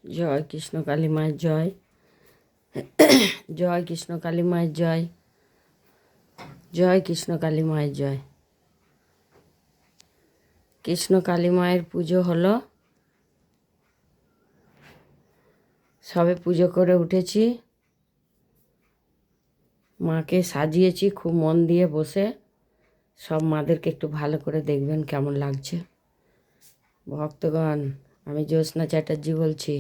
জয় কৃষ্ণ কালী মায়ের জয়। জয় কৃষ্ণ কালী মায়ের জয়। জয় কৃষ্ণ কালী মায়ের জয়। কৃষ্ণ কালী মায়ের পুজো হলো, সবে পুজো করে উঠেছি, মাকে সাজিয়েছি খুব মন দিয়ে বসে। সব মাদেরকে একটু ভালো করে দেখবেন কেমন লাগছে। ভক্তগণ, আমি জ্যোৎস্না চ্যাটার্জি বলছি।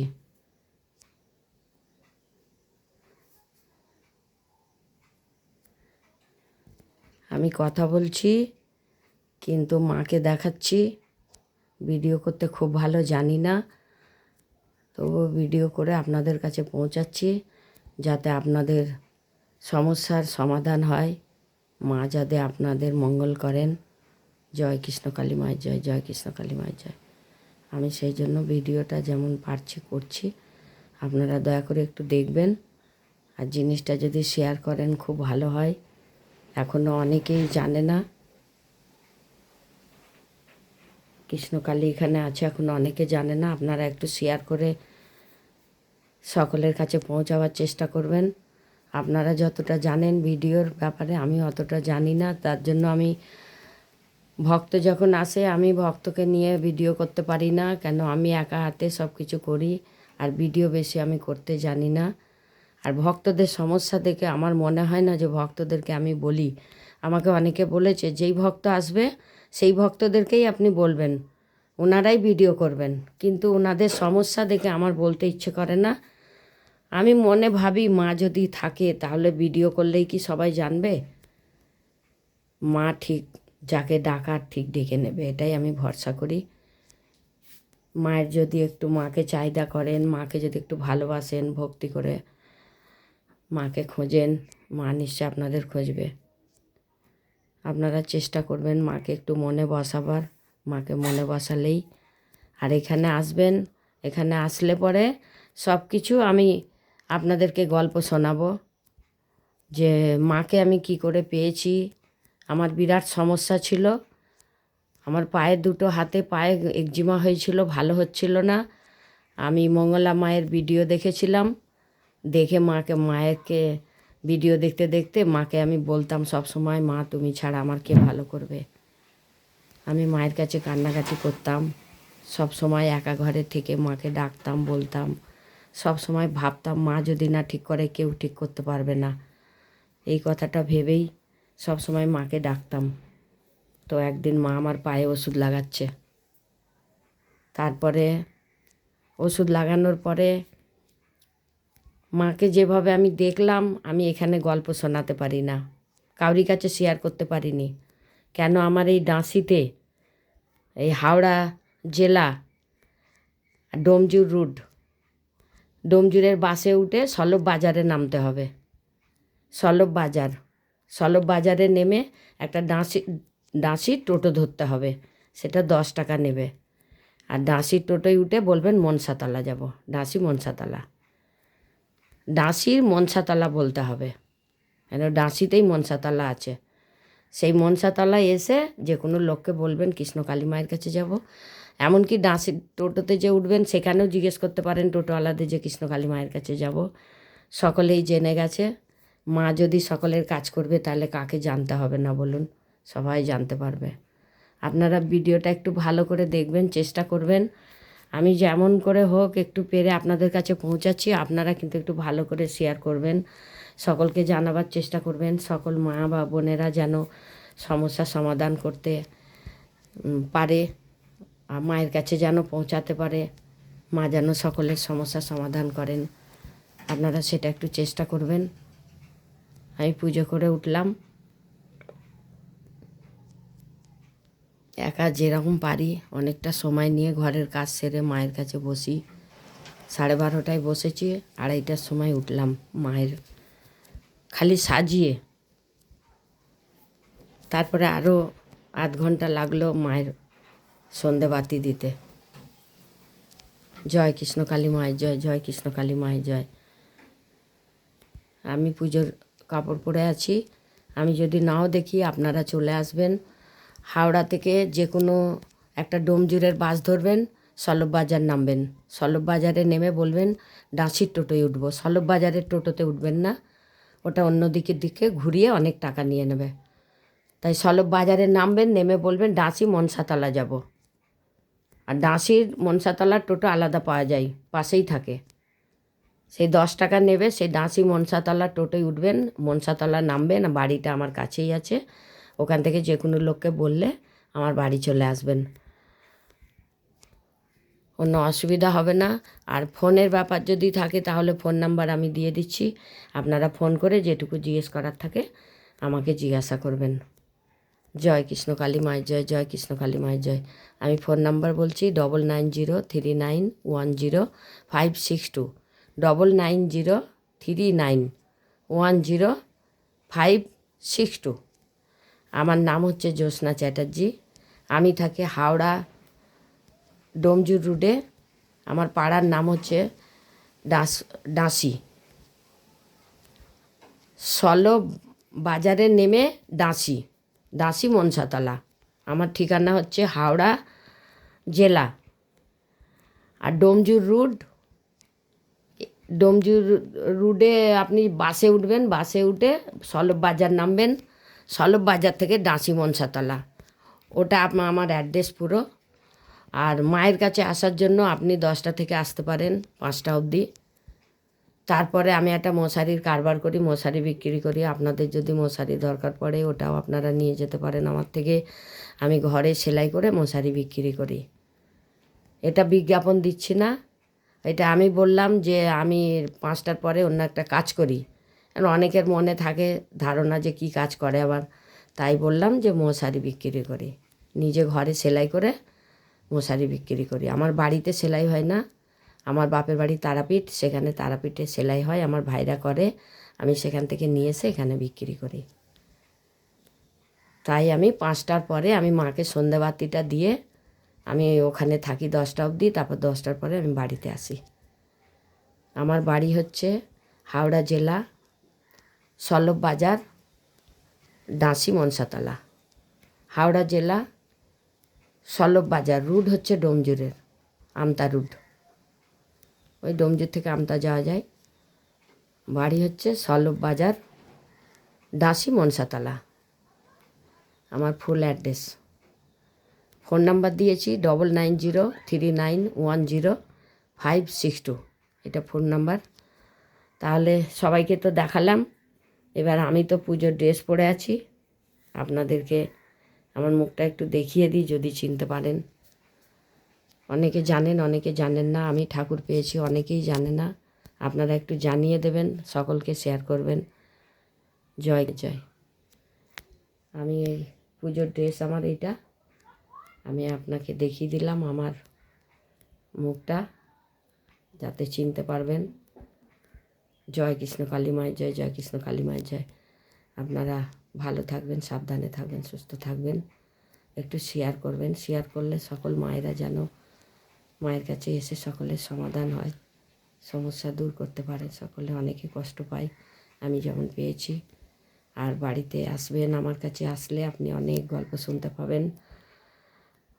আমি কথা বলছি কিন্তু মাকে দেখাচ্ছি। ভিডিও করতে খুব ভালো জানি না, তবুও ভিডিও করে আপনাদের কাছে পৌঁছাচ্ছি যাতে আপনাদের সমস্যার সমাধান হয়, মা যাতে আপনাদের মঙ্গল করেন। জয় কৃষ্ণ কালী মায়ের জয়। জয় কৃষ্ণ কালী মায়ের জয়। আমি সেই জন্য ভিডিওটা যেমন পারছি করছি, আপনারা দয়া করে একটু দেখবেন। আর জিনিসটা যদি শেয়ার করেন খুব ভালো হয়। এখনও অনেকেই জানে না কৃষ্ণকালী এখানে আছে, এখনও অনেকে জানে না। আপনারা একটু শেয়ার করে সকলের কাছে পৌঁছাবার চেষ্টা করবেন। আপনারা যতটা জানেন ভিডিওর ব্যাপারে আমি অতটা জানি না, তার জন্য আমি ভক্ত যখন আসে আমি ভক্তকে নিয়ে ভিডিও করতে পারি না, কেন আমি একা হাতে সব কিছু করি আর ভিডিও বেশি আমি করতে জানি না। আর ভক্তদের সমস্যা দেখে আমার মনে হয় না যে ভক্তদেরকে আমি বলি। আমাকে অনেকে বলেছে যেই ভক্ত আসবে সেই ভক্তদেরকেই আপনি বলবেন, ওনারাই ভিডিও করবেন, কিন্তু ওনাদের সমস্যা দেখে আমার বলতে ইচ্ছে করে না। আমি মনে ভাবি মা যদি থাকে তাহলে ভিডিও করলেই কি সবাই জানবে? মা ঠিক যাকে ডাকার ঠিক ডেকে নেবে, এটাই আমি ভরসা করি। মায়ের যদি একটু মাকে চাহিদা করেন, মাকে যদি একটু ভালোবাসেন, ভক্তি করে মাকে খোঁজেন, মা নিশ্চয় আপনাদের খুঁজবে। আপনারা চেষ্টা করবেন মাকে একটু মনে বসাবার। মাকে মনে বসালেই, আর এখানে আসবেন, এখানে আসলে পরে সব কিছু আমি আপনাদেরকে গল্প শোনাবো যে মাকে আমি কি করে পেয়েছি। আমার বিরাট সমস্যা ছিল, আমার পায়ে দুটো হাতে পায়ে একজিমা হয়েছিল, ভালো হচ্ছিল না। আমি মঙ্গলা মায়ের ভিডিও দেখেছিলাম, দেখে মায়েরকে ভিডিও দেখতে দেখতে মাকে আমি বলতাম সব সময়, মা তুমি ছাড়া আমার কে ভালো করবে। আমি মায়ের কাছে কান্নাকাটি করতাম, সব সময় একা ঘরে থেকে মাকে ডাকতাম, বলতাম। সব সময় ভাবতাম মা যদি না ঠিক করে কেউ ঠিক করতে পারবে না, এই কথাটা ভেবেই সব সময় মাকে ডাকতাম। তো একদিন মা আমার পায়ে ওষুধ লাগাচ্ছে, তারপরে ওষুধ লাগানোর পরে মাকে যেভাবে আমি দেখলাম, আমি এখানে গল্প শোনাতে পারি না, কাউরি কাছে শেয়ার করতে পারিনি। কেন আমার এই ডাঁসিতে, এই হাওড়া জেলা ডোমজুর রুট, ডোমজুরের বাসে উঠে সলভ বাজারে নামতে হবে। সলভ বাজারে নেমে একটা ডাঁসির টোটো ধরতে হবে, সেটা 10 টাকা নেবে। আর ডাঁসির টোটোয় উঠে বলবেন মনসাতলা যাব, ডাঁসির মনসাতলা বলতে হবে, কেন ডাঁসিতেই মনসাতলা আছে। সেই মনসাতলায় এসে যে কোনো লোককে বলবেন কৃষ্ণ কালী মায়ের কাছে যাব। এমনকি ডাঁসির টোটোতে যে উঠবেন সেখানেও জিজ্ঞেস করতে পারেন টোটোওয়ালাদের যে কৃষ্ণ কালী মায়ের কাছে যাব। সকলেই জেনে গেছে। মা যদি সকলের কাজ করবে তাহলে কাকে জানতে হবে না বলুন? সবাই জানতে পারবে। আপনারা ভিডিওটা একটু ভালো করে দেখবেন, চেষ্টা করবেন। আমি যেমন করে হোক একটু পেরে আপনাদের কাছে পৌঁছাচ্ছি, আপনারা কিন্তু একটু ভালো করে শেয়ার করবেন, সকলকে জানাবার চেষ্টা করবেন। সকল মা বা বোনেরা যেন সমস্যার সমাধান করতে পারে, মায়ের কাছে যেন পৌঁছাতে পারে, মা যেন সকলের সমস্যার সমাধান করেন। আপনারা সেটা একটু চেষ্টা করবেন। আমি পুজো করে উঠলাম, একা যেরকম পারি অনেকটা সময় নিয়ে ঘরের কাজ সেরে মায়ের কাছে বসি। 12:30টায় বসেছি, 2:30টার সময় উঠলাম মায়ের খালি সাজিয়ে। তারপরে আরও আধ ঘন্টা লাগলো মায়ের সন্ধে বাতি দিতে। জয় কৃষ্ণ কালী মায়ের জয়। জয় কৃষ্ণ কালী মায়ের জয়। আমি পুজোর কাপড় পরে আছি, আমি যদি নাও দেখি আপনারা চলে আসবেন। হাওড়া থেকে যে কোনো একটা ডোমজুরের বাস ধরবেন, সলভ বাজার নামবেন। সলভ বাজারে নেমে বলবেন ডাঁসির টোটোয় উঠবো। সলভ বাজারের টোটোতে উঠবেন না, ওটা অন্য দিকের দিকে ঘুরিয়ে অনেক টাকা নিয়ে নেবে। তাই সলভ বাজারে নামবেন, নেমে বলবেন ডাঁসি মনসাতলা যাব। আর ডাঁসির মনসাতলার টোটো আলাদা পাওয়া যায়, পাশেই থাকে। সেই 10 টাকা নেবে, সেই ডাঁসি মনসাতলার টোটোয় উঠবেন, মনসাতলা নামবেন। বাড়িটা আমার কাছেই আছে, ওখান থেকে যে কোনো লোককে বললে আমার বাড়ি চলে আসবেন, কোনো অসুবিধা হবে না। আর ফোনের ব্যাপার যদি থাকে তাহলে ফোন নাম্বার আমি দিয়ে দিচ্ছি, আপনারা ফোন করে যেটুকু জিজ্ঞেস করার থাকে আমাকে জিজ্ঞাসা করবেন। জয় কৃষ্ণ কালী মায়ের জয়, জয় কৃষ্ণ কালী মায়ের জয়। আমি ফোন নাম্বার বলছি 9903910562, 9903910562। আমার নাম হচ্ছে জ্যোৎস্না চ্যাটার্জি। আমি থাকি হাওড়া ডোমজুর রোডে। আমার পাড়ার নাম হচ্ছে ডাঁসি। সলভ বাজারে নেমে ডাঁসি মনসাতলা। আমার ঠিকানা হচ্ছে হাওড়া জেলা। আর ডোমজুর রোডে আপনি বাসে উঠবেন, বাসে উঠে সলভ বাজার নামবেন। সলভ বাজার থেকে ডাঁসি মনসাতলা, ওটা আমার অ্যাড্রেস পুরো। আর মায়ের কাছে আসার জন্য আপনি 10টা থেকে আসতে পারেন 5টা অবধি। তারপরে আমি একটা মশারির কারবার করি, মশারি বিক্রি করি। আপনাদের যদি মশারি দরকার পড়ে ওটাও আপনারা নিয়ে যেতে পারেন আমার থেকে। আমি ঘরে সেলাই করে মশারি বিক্রি করি। এটা বিজ্ঞাপন দিচ্ছি না, এটা আমি বললাম যে আমি 5টার পরে অন্য একটা কাজ করি। কারণ অনেকের মনে থাকে ধারণা যে কি কাজ করে আবার, তাই বললাম যে মশারি বিক্রি করি। নিজে ঘরে সেলাই করে মশারি বিক্রি করি। আমার বাড়িতে সেলাই হয় না, আমার বাপের বাড়ি তারাপীঠ, সেখানে তারাপীঠে সেলাই হয়, আমার ভাইরা করে, আমি সেখান থেকে নিয়ে এসে এখানে বিক্রি করি। তাই আমি 5টার পরে আমি মাকে সন্ধ্যাবাতিটা দিয়ে আমি ওখানে থাকি 10টা অবধি, তারপর 10টার পরে আমি বাড়িতে আসি। আমার বাড়ি হচ্ছে হাওড়া জেলা, সলভ বাজার, ডাঁসি মনসাতলা। হাওড়া জেলা, সলভ বাজার, রুট হচ্ছে ডোমজুরের আমতা রুট। ওই ডোমজুর থেকে আমতা যাওয়া যায়। বাড়ি হচ্ছে সলভ বাজার, ডাঁসি মনসাতলা। আমার ফুল অ্যাড্রেস। ফোন নাম্বার দিয়েছি 9903910562, এটা ফোন নাম্বার। তাহলে সবাইকে তো দেখালাম, এবার আমি তো পুজোর ড্রেস পরে আছি, আপনাদেরকে আমার মুখটা একটু দেখিয়ে দিই যদি চিনতে পারেন। অনেকে জানেন, অনেকে জানেন না। আমি ঠাকুর পেয়েছি, অনেকেই জানে না। আপনারা একটু জানিয়ে দেবেন, সকলকে শেয়ার করবেন। জয় জয়। আমি এই পুজোর ড্রেস আমার এইটা, আমি আপনাকে দেখিয়ে দিলাম আমার মুখটা, যাতে চিনতে পারবেন। জয় কৃষ্ণ কালী মায়ের জয়, জয় কৃষ্ণ কালী মায়ের জয়। আপনারা ভালো থাকবেন, সাবধানে থাকবেন, সুস্থ থাকবেন। একটু শেয়ার করবেন, শেয়ার করলে সকল মায়েরা যেন মায়ের কাছে এসে সকলের সমাধান হয়, সমস্যা দূর করতে পারে। সকলে অনেকে কষ্ট পায়, আমি যেমন পেয়েছি। আর বাড়িতে আসবেন, আমার কাছে আসলে আপনি অনেক গল্প শুনতে পাবেন,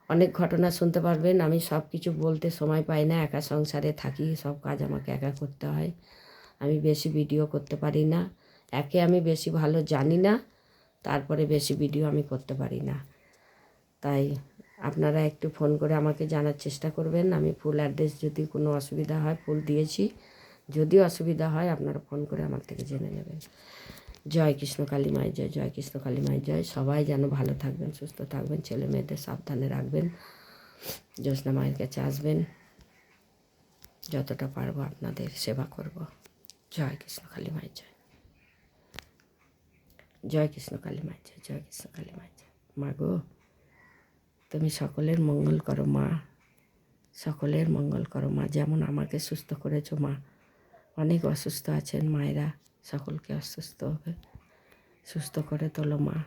অনেক ঘটনা শুনতে পারবেন। আমি সব কিছু বলতে সময় পাই না, একা সংসারে থাকি, সব কাজ আমাকে একা করতে হয়। আমি বেশি ভিডিও করতে পারি না, একে আমি বেশি ভালো জানি না, তারপরে বেশি ভিডিও আমি করতে পারি না। তাই আপনারা একটু ফোন করে আমাকে জানার চেষ্টা করবেন। আমি ফুল অ্যাড্রেস, যদি কোনো অসুবিধা হয় ফুল দিয়েছি, যদি অসুবিধা হয় আপনারা ফোন করে আমার থেকে জেনে নেবেন। জয় কৃষ্ণ কালী মায়ের জয়, জয় কৃষ্ণ কালী মায়ের জয়। সবাই যেন ভালো থাকবেন, সুস্থ থাকবেন, ছেলে মেয়েদের সাবধানে রাখবেন। জ্যোৎস্না মায়ের কাছে আসবেন, যতটা পারবো আপনাদের সেবা করব। জয় কৃষ্ণ কালী মায়ের জয়, জয় কৃষ্ণ কালী মায়ের জয়, জয় কৃষ্ণ কালী মায়ের জয়। মা গো, তুমি সকলের মঙ্গল করো মা, সকলের মঙ্গল করো মা। যেমন আমাকে সুস্থ করেছো মা, অনেক অসুস্থ আছেন মায়েরা, সকলকে অসুস্থ হবে সুস্থ করে তোলো মা।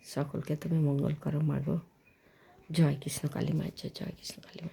সকলকে তুমি মঙ্গল করো মা গো। জয় কৃষ্ণ কালী মায়ের জয়, জয় কৃষ্ণ কালী মায়ের।